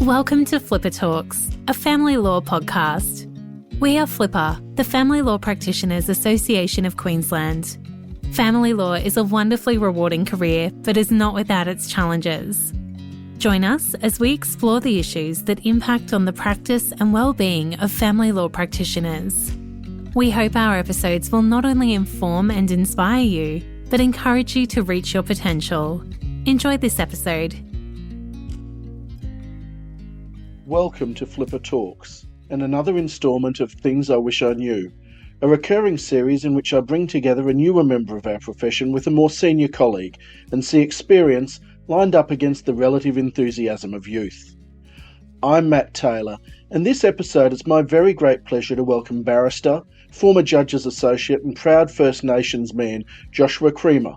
Welcome to FLPA Talks, a family law podcast. We are FLPA, the Family Law Practitioners Association of Queensland. Family law is a wonderfully rewarding career, but is not without its challenges. Join us as we explore the issues that impact on the practice and well-being of family law practitioners. We hope our episodes will not only inform and inspire you, but encourage you to reach your potential. Enjoy this episode. Welcome to FLPA Talks, and another instalment of Things I Wish I Knew, a recurring series in which I bring together a newer member of our profession with a more senior colleague and see experience lined up against the relative enthusiasm of youth. I'm Matt Taylor, and this episode it's my very great pleasure to welcome barrister, former Judges Associate and proud First Nations man Joshua Creamer.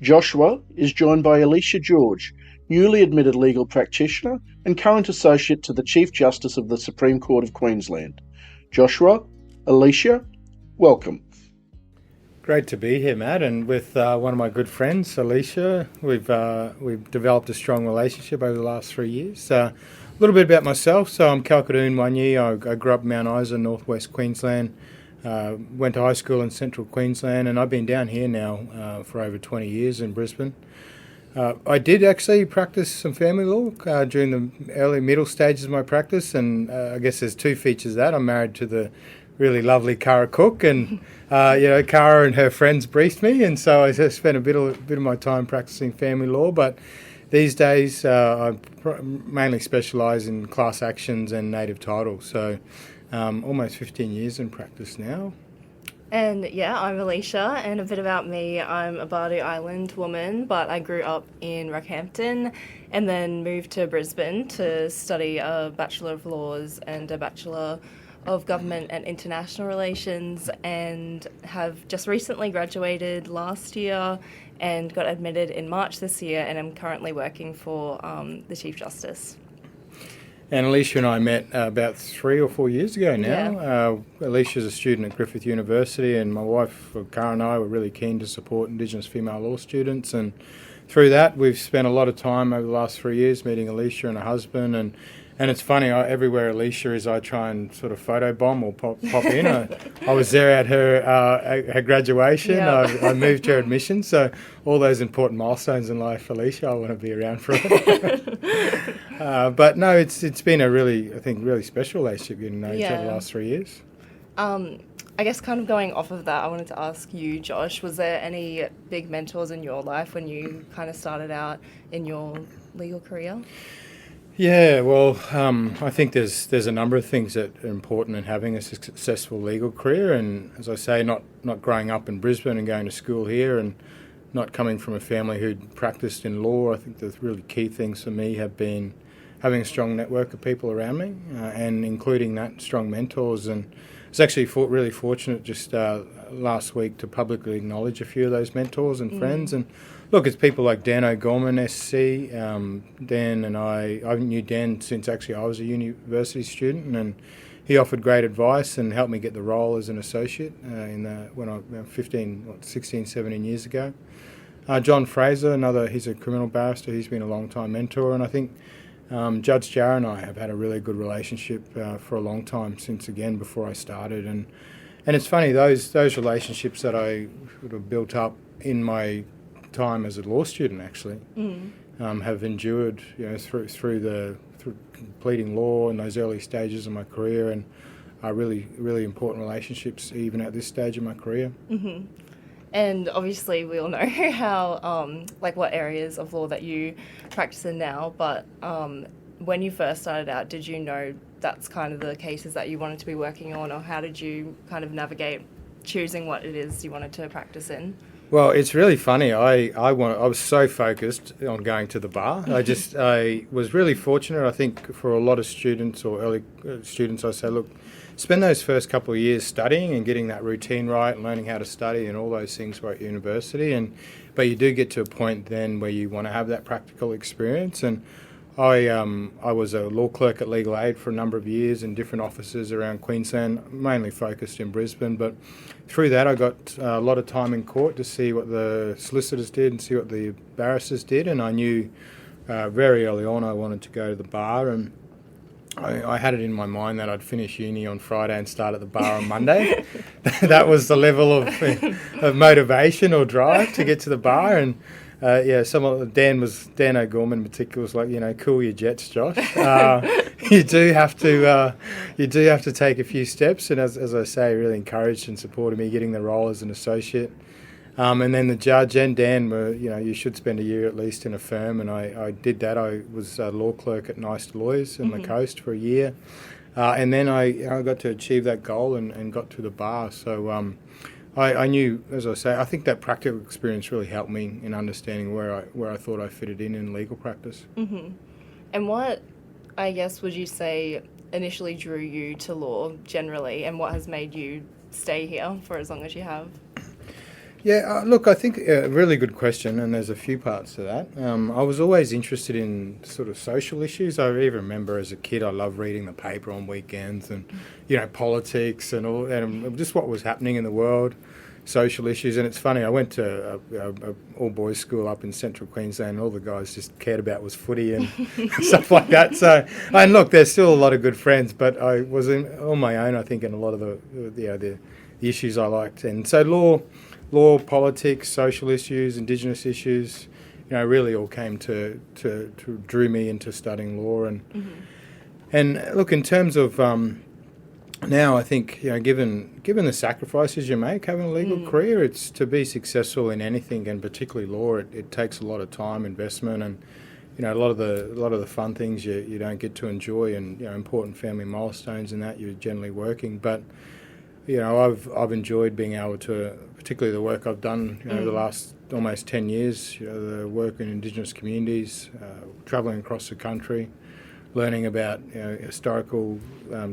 Joshua is joined by Alicia George, newly admitted legal practitioner and current associate to the Chief Justice of the Supreme Court of Queensland. Joshua, Alicia, welcome. Great to be here, Matt, and with one of my good friends, Alicia. We've developed a strong relationship over the last 3 years. A little bit about myself. So I'm Kalkadoon Wanyi. I grew up in Mount Isa, northwest Queensland. Went to high school in central Queensland, and I've been down here now for over 20 years in Brisbane. I did actually practice some family law during the early middle stages of my practice, and I guess there's two features of that. I'm married to the really lovely Cara Cook, and Cara and her friends briefed me, and so I spent a bit of my time practicing family law. But these days, I mainly specialise in class actions and native title. So almost 15 years in practice now. And I'm Alicia, and a bit about me, I'm a Bardo Island woman, but I grew up in Rockhampton and then moved to Brisbane to study a Bachelor of Laws and a Bachelor of Government and International Relations, and have just recently graduated last year and got admitted in March this year, and I'm currently working for the Chief Justice. And Alicia and I met about 3 or 4 years ago now. Yeah. Alicia's a student at Griffith University, and my wife, Cara, and I were really keen to support Indigenous female law students. And through that, we've spent a lot of time over the last 3 years meeting Alicia and her husband. And it's funny, everywhere Alicia is, I try and sort of photobomb or pop in. I was there at her graduation. Yeah. I moved her admission. So all those important milestones in life, Alicia, I want to be around for it. But no, it's been a really special relationship getting to know each other the last 3 years. I guess kind of going off of that, I wanted to ask you, Josh, was there any big mentors in your life when you kind of started out in your legal career? Yeah, well, I think there's a number of things that are important in having a successful legal career, and as I say, not growing up in Brisbane and going to school here, and not coming from a family who'd practiced in law. I think the really key things for me have been having a strong network of people around me, and including that strong mentors. And I was actually really fortunate just last week to publicly acknowledge a few of those mentors and friends. And look, it's people like Dan O'Gorman, SC. Dan and I knew Dan since actually I was a university student, and he offered great advice and helped me get the role as an associate when I was 16, 17 years ago. John Fraser, he's a criminal barrister. He's been a long-time mentor, and I think Judge Jarrah and I have had a really good relationship for a long time since, again, before I started. And it's funny, those relationships that I sort of built up in my time as a law student actually have endured, through completing law in those early stages of my career, and are really, really important relationships even at this stage of my career. Mm-hmm. And obviously we all know how, what areas of law that you practice in now, but when you first started out, did you know that's kind of the cases that you wanted to be working on, or how did you kind of navigate choosing what it is you wanted to practice in? Well, it's really funny. I was so focused on going to the bar. I was really fortunate. I think for a lot of students or early students, I say, look, spend those first couple of years studying and getting that routine right and learning how to study and all those things at university. But you do get to a point then where you want to have that practical experience. And I was a law clerk at Legal Aid for a number of years in different offices around Queensland, mainly focused in Brisbane. But through that, I got a lot of time in court to see what the solicitors did and see what the barristers did. And I knew very early on I wanted to go to the bar, and I had it in my mind that I'd finish uni on Friday and start at the bar on Monday. That was the level of motivation or drive to get to the bar. And Dan O'Gorman in particular was like, cool your jets, Josh. You do have to take a few steps. And as I say, really encouraged and supported me getting the role as an associate. And then the judge and Dan were, you should spend a year at least in a firm, and I did that. I was a law clerk at Nice Lawyers on the coast for a year, and then I got to achieve that goal and got to the bar. So I knew, as I say, I think that practical experience really helped me in understanding where I thought I fitted in legal practice. Mm-hmm. And what, I guess, would you say initially drew you to law generally, and what has made you stay here for as long as you have? Yeah, look, I think a really good question, and there's a few parts to that. I was always interested in sort of social issues. I even remember as a kid I loved reading the paper on weekends and, politics and all, and just what was happening in the world, social issues. And it's funny, I went to a all-boys school up in central Queensland, and all the guys just cared about was footy and stuff like that. So, and look, there's still a lot of good friends, but I was on my own, I think, in a lot of the issues I liked. And so law, politics, social issues, Indigenous issues, really all came to drew me into studying law. And look, in terms of now, I think given the sacrifices you make having a legal career, it's to be successful in anything, and particularly law. It takes a lot of time, investment, and a lot of the fun things you don't get to enjoy, and important family milestones and that you're generally working, but. I've enjoyed being able to, particularly the work I've done, the last almost 10 years, the work in Indigenous communities, travelling across the country, learning about historical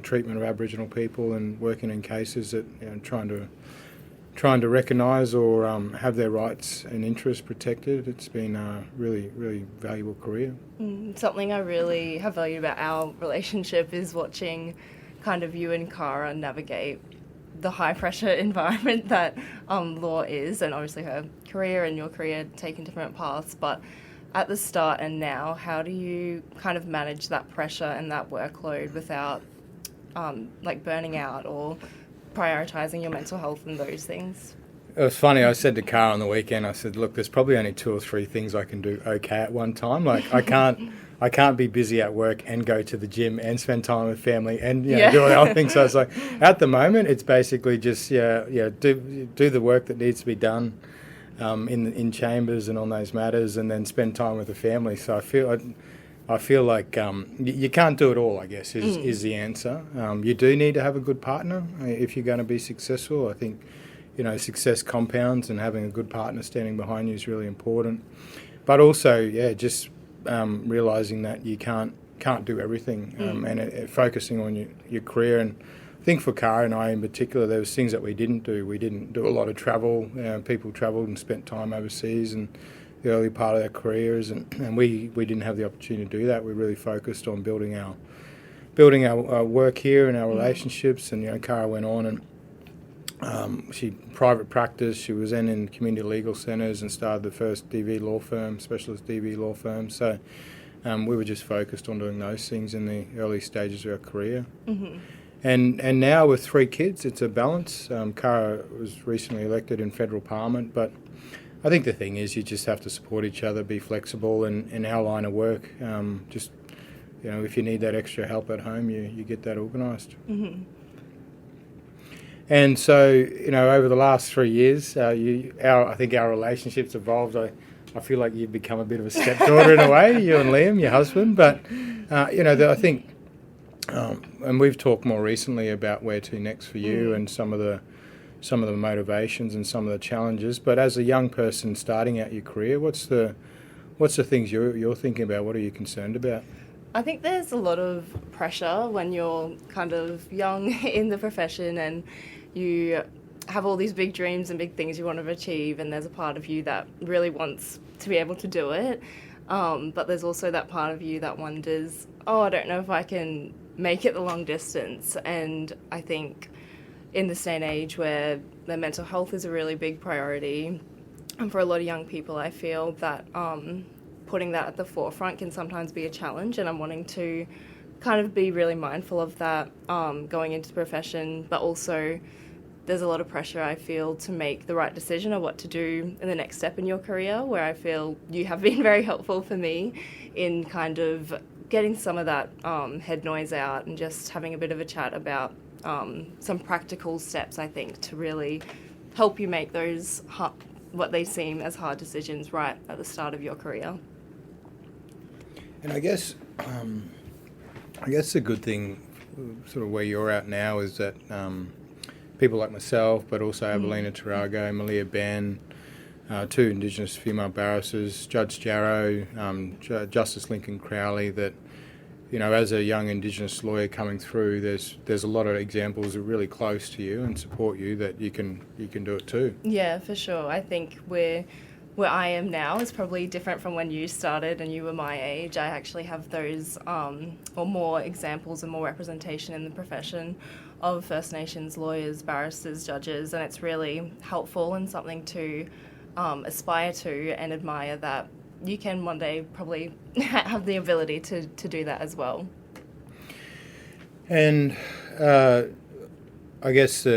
treatment of Aboriginal people, and working in cases that trying to recognise or have their rights and interests protected. It's been a really, really valuable career. Something I really have valued about our relationship is watching kind of you and Cara navigate the high-pressure environment that law is, and obviously her career and your career taking different paths, but at the start and now, how do you kind of manage that pressure and that workload without burning out or prioritising your mental health and those things? It was funny, I said to Cara on the weekend, I said, look, there's probably only 2 or 3 things I can do okay at one time. Like, I can't be busy at work and go to the gym and spend time with family and do all the other things. So it's like, at the moment, it's basically just do the work that needs to be done in chambers and on those matters, and then spend time with the family. So I feel like you can't do it all, I guess, is the answer. You do need to have a good partner if you're going to be successful. I think success compounds, and having a good partner standing behind you is really important. But also, just realising that you can't do everything, and focusing on your career. And I think for Cara and I in particular, there was things that we didn't do. We didn't do a lot of travel. People travelled and spent time overseas in the early part of their careers, and we didn't have the opportunity to do that. We really focused on building our work here and our relationships. And Cara went on and she private practice. She was then in community legal centres and started the first DV law firm, specialist DV law firm. So we were just focused on doing those things in the early stages of our career. And now with 3 kids, it's a balance. Cara was recently elected in federal parliament, but I think the thing is you just have to support each other, be flexible, and in our line of work, if you need that extra help at home, you get that organised. And so, over the last 3 years, I think our relationship's evolved. I feel like you've become a bit of a stepdaughter in a way, you and Liam, your husband. But, I think, and we've talked more recently about where to next for you and some of the motivations and some of the challenges. But as a young person starting out your career, what's the things you're thinking about? What are you concerned about? I think there's a lot of pressure when you're kind of young in the profession and you have all these big dreams and big things you want to achieve, and there's a part of you that really wants to be able to do it. But there's also that part of you that wonders, I don't know if I can make it the long distance. And I think in this day and age where their mental health is a really big priority, and for a lot of young people, I feel that putting that at the forefront can sometimes be a challenge, and I'm wanting to kind of be really mindful of that going into the profession, but also there's a lot of pressure, I feel, to make the right decision of what to do in the next step in your career, where I feel you have been very helpful for me in kind of getting some of that head noise out and just having a bit of a chat about some practical steps, I think, to really help you make those what they seem as hard decisions right at the start of your career. And I guess the good thing, sort of where you're at now, is that people like myself, but also Evelina Tarago, Malia Ben, two Indigenous female barristers, Judge Jarrow, Justice Lincoln Crowley, that, you know, as a young Indigenous lawyer coming through, there's a lot of examples that are really close to you and support you that you can do it too. Yeah, for sure. I think where I am now is probably different from when you started and you were my age. I actually have those or more examples and more representation in the profession of First Nations lawyers, barristers, judges, and it's really helpful and something to aspire to and admire, that you can one day probably have the ability to do that as well. And I guess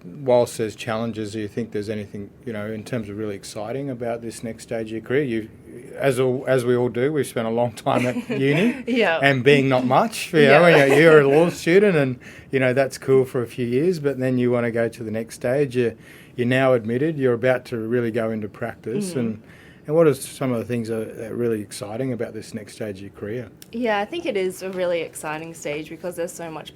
whilst there's challenges, do you think there's anything, you know, in terms of really exciting about this next stage of your career? You, as we all do, we've spent a long time at uni, and being not much. You know, you're a law student, and you know that's cool for a few years, but then you want to go to the next stage. You're now admitted. You're about to really go into practice, and what are some of the things that are really exciting about this next stage of your career? Yeah, I think it is a really exciting stage because there's so much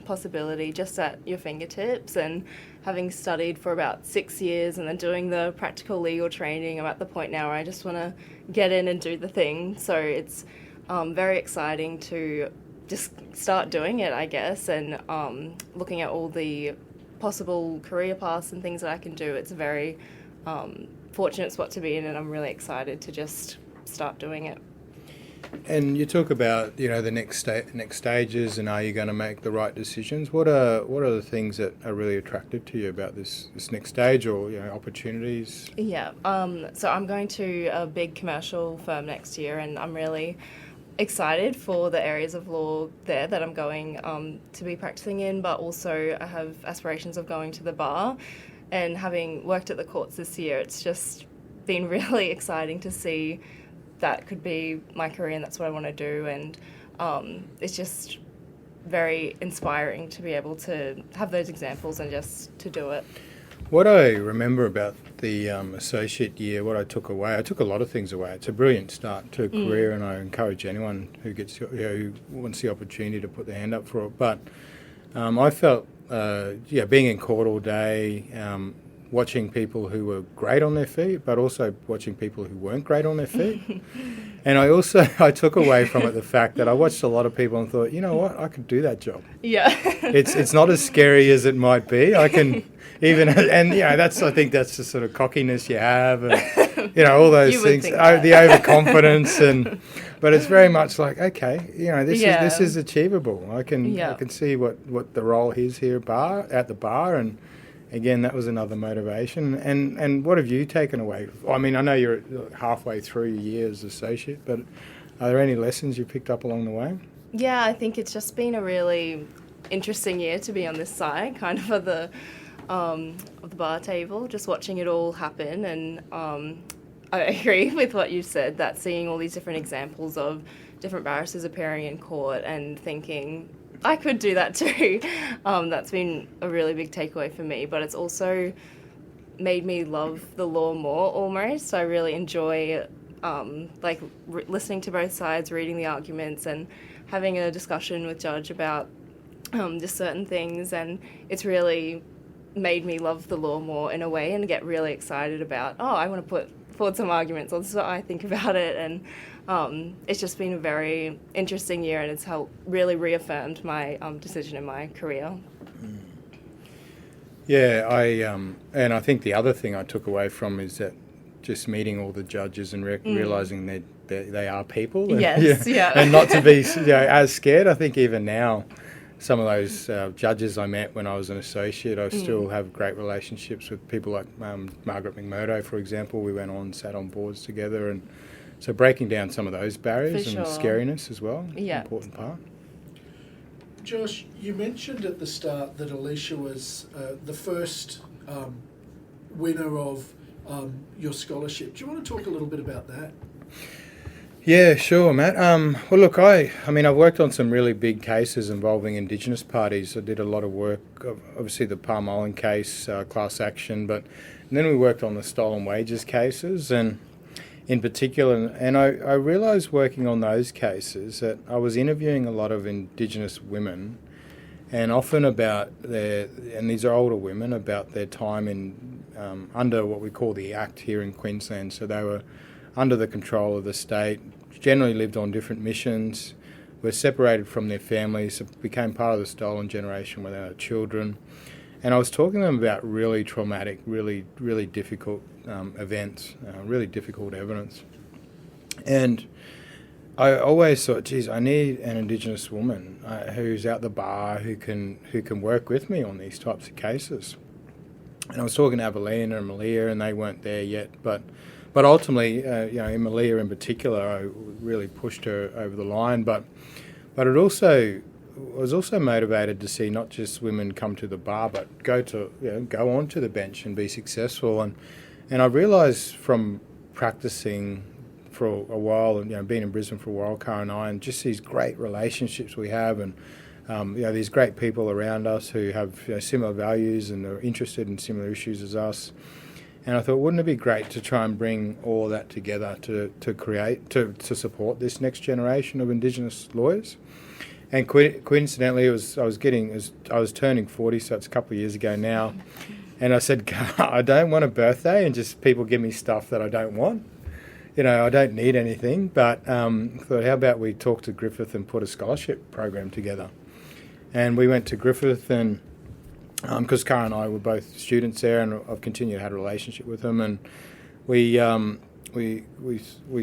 possibility just at your fingertips, and having studied for about 6 years and then doing the practical legal training, I'm at the point now where I just want to get in and do the thing. So it's very exciting to just start doing it, I guess, and looking at all the possible career paths and things that I can do. It's a very fortunate spot to be in, and I'm really excited to just start doing it. And you talk about, you know, the next stages, and are you going to make the right decisions? What are the things that are really attractive to you about this next stage, or, you know, opportunities? Yeah, so I'm going to a big commercial firm next year, and I'm really excited for the areas of law there that I'm going to be practicing in, but also I have aspirations of going to the bar. And having worked at the courts this year, it's just been really exciting to see that could be my career and that's what I want to do. And it's just very inspiring to be able to have those examples and just to do it. What I remember about the associate year, what I took away, I took a lot of things away. It's a brilliant start to a career, and I encourage anyone who who wants the opportunity to put their hand up for it. But I felt, being in court all day, watching people who were great on their feet, but also watching people who weren't great on their feet. And I took away from it the fact that I watched a lot of people and thought, you know what, I could do that job. Yeah. It's not as scary as it might be. I can even, and you know, I think that's the sort of cockiness you have, and you know, all those things, the overconfidence, but it's very much like, okay, you know, this is achievable. I can see what the role is here at the bar, and again, that was another motivation. And what have you taken away? I mean, I know you're halfway through your year as associate, but are there any lessons you picked up along the way? Yeah, I think it's just been a really interesting year to be on this side, kind of of the bar table, just watching it all happen. And I agree with what you said, that seeing all these different examples of different barristers appearing in court and thinking, I could do that too. That's been a really big takeaway for me, but it's also made me love the law more almost. I really enjoy listening to both sides, reading the arguments, and having a discussion with Judge about just certain things, and it's really made me love the law more in a way and get really excited about, I want to put forward some arguments, or this is what I think about it, and it's just been a very interesting year, and it's really reaffirmed my decision in my career. Yeah, and I think the other thing I took away from is that just meeting all the judges and realising that they are people. And, and not to be as scared. I think even now, some of those judges I met when I was an associate, I still have great relationships with people like Margaret McMurdo, for example. We went on, sat on boards together, and So breaking down some of those barriers For and sure. scariness as well, Yeah. important part. Josh, you mentioned at the start that Alicia was the first winner of your scholarship. Do you want to talk a little bit about that? Yeah, sure, Matt. Well, look, I mean, I've worked on some really big cases involving Indigenous parties. I did a lot of work, obviously the Palm Island case, class action, and then we worked on the stolen wages cases, and in particular, and I realised working on those cases that I was interviewing a lot of Indigenous women, and often about and these are older women, about their time in under what we call the Act here in Queensland. So they were under the control of the state, generally lived on different missions, were separated from their families, became part of the stolen generation without children. And I was talking to them about really traumatic, really, really difficult events, really difficult evidence. And I always thought, geez, I need an Indigenous woman who's out the bar, who can work with me on these types of cases. And I was talking to Evelina and Malia, and they weren't there yet, but ultimately, in Malia in particular, I really pushed her over the line. But it also was also motivated to see not just women come to the bar, but go onto the bench and be successful. And I realised from practicing for a while, and being in Brisbane for a while, Cara and I, and just these great relationships we have, and these great people around us who have similar values and are interested in similar issues as us. And I thought, wouldn't it be great to try and bring all of that together to support this next generation of Indigenous lawyers? And coincidentally, I was turning 40, so it's a couple of years ago now. And I said, I don't want a birthday and just people give me stuff that I don't want. I don't need anything. But I thought, how about we talk to Griffith and put a scholarship program together? And we went to Griffith, and because Cara and I were both students there, and I've continued to have a relationship with them, and we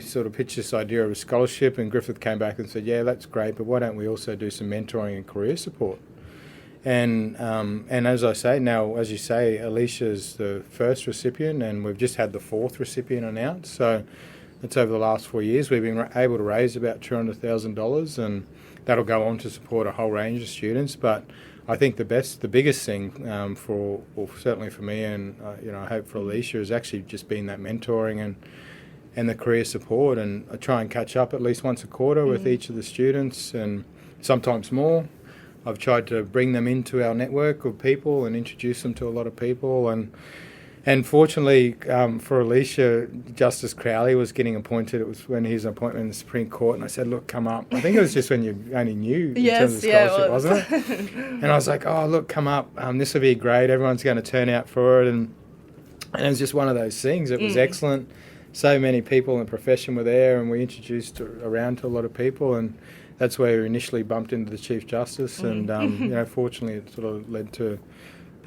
sort of pitched this idea of a scholarship, and Griffith came back and said, yeah, that's great, but why don't we also do some mentoring and career support? And as I say, now, as you say, Alicia's the first recipient, and we've just had the fourth recipient announced, so that's over the last 4 years. We've been able to raise about $200,000, and that'll go on to support a whole range of students. But I think the biggest thing certainly for me, and I hope for Alicia, has actually just been that mentoring and the career support. And I try and catch up at least once a quarter with each of the students, and sometimes more. I've tried to bring them into our network of people and introduce them to a lot of people. And fortunately for Alicia, Justice Crowley was getting appointed. It was when his appointment in the Supreme Court, and I said, look, come up. I think it was just when you only knew in terms of scholarship, wasn't it? And I was like, oh, look, come up. This will be great. Everyone's going to turn out for it. And it was just one of those things. It was excellent. So many people in the profession were there, and we introduced around to a lot of people, and that's where we initially bumped into the Chief Justice, and fortunately it sort of led to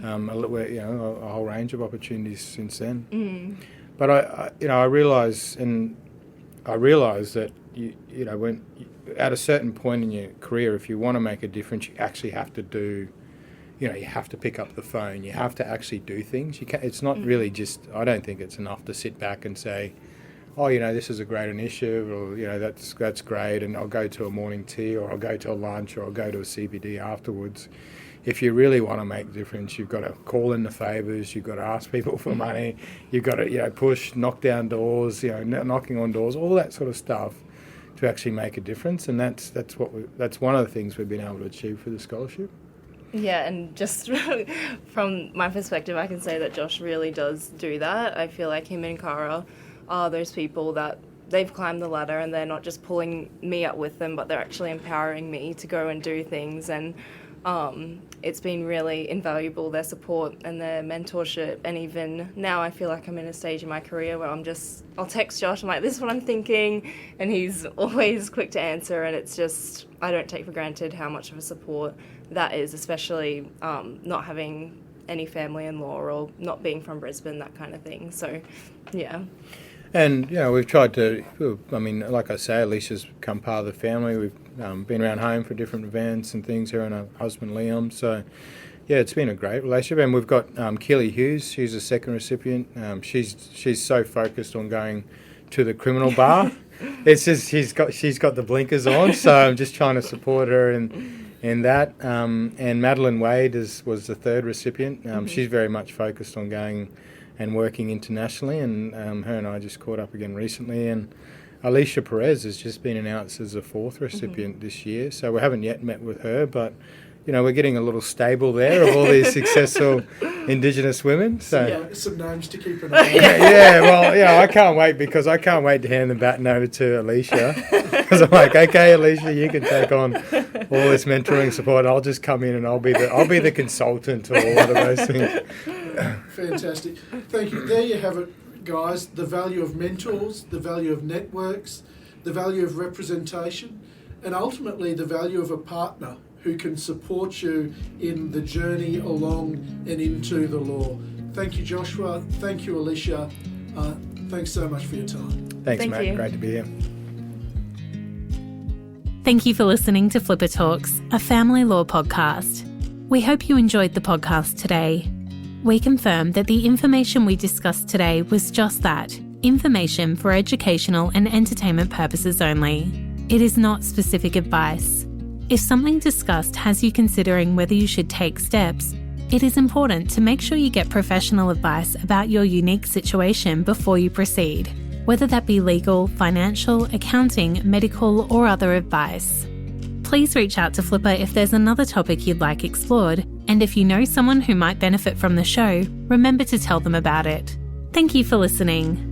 a whole range of opportunities since then. But I realise that when at a certain point in your career, if you want to make a difference, you actually have to do. You have to pick up the phone. You have to actually do things. It's not really just. I don't think it's enough to sit back and say, oh, this is a great initiative, or, that's great, and I'll go to a morning tea, or I'll go to a lunch, or I'll go to a CBD afterwards. If you really want to make a difference, you've got to call in the favours, you've got to ask people for money, you've got to, push, knock down doors, knocking on doors, all that sort of stuff to actually make a difference, and that's one of the things we've been able to achieve for the scholarship. Yeah, and just from my perspective, I can say that Josh really does do that. I feel like him and Cara are those people that they've climbed the ladder, and they're not just pulling me up with them, but they're actually empowering me to go and do things. And it's been really invaluable, their support and their mentorship. And even now I feel like I'm in a stage in my career where I'll text Josh, I'm like, this is what I'm thinking, and he's always quick to answer. And it's just, I don't take for granted how much of a support that is, especially not having any family in law or not being from Brisbane, that kind of thing. So, yeah. And, we've tried to, like I say, Alicia's become part of the family. We've been around home for different events and things, her and her husband Liam. So, Yeah, it's been a great relationship, and we've got Keely Hughes, who's a second recipient. She's so focused on going to the criminal bar. It's just she's got the blinkers on, so I'm just trying to support her in that. And Madeline Wade was the third recipient. She's very much focused on going and working internationally, and her and I just caught up again recently. And Alicia Perez has just been announced as a fourth recipient this year, so we haven't yet met with her, but we're getting a little stable there of all these successful Indigenous women. So some names to keep an eye on. I can't wait, because I can't wait to hand the baton over to Alicia, because I'm like, okay, Alicia, you can take on all this mentoring support. I'll just come in and I'll be the consultant to all of those things. Fantastic. Thank you. There you have it, guys. The value of mentors, the value of networks, the value of representation, and ultimately the value of a partner who can support you in the journey along and into the law. Thank you, Joshua. Thank you, Alicia. Thanks so much for your time. Thanks, Thank Matt. you. Great to be here. Thank you for listening to Flipper Talks, a family law podcast. We hope you enjoyed the podcast today. We confirm that the information we discussed today was just that, information for educational and entertainment purposes only. It is not specific advice. If something discussed has you considering whether you should take steps, it is important to make sure you get professional advice about your unique situation before you proceed, whether that be legal, financial, accounting, medical, or other advice. Please reach out to Flipper if there's another topic you'd like explored, and if you know someone who might benefit from the show, remember to tell them about it. Thank you for listening.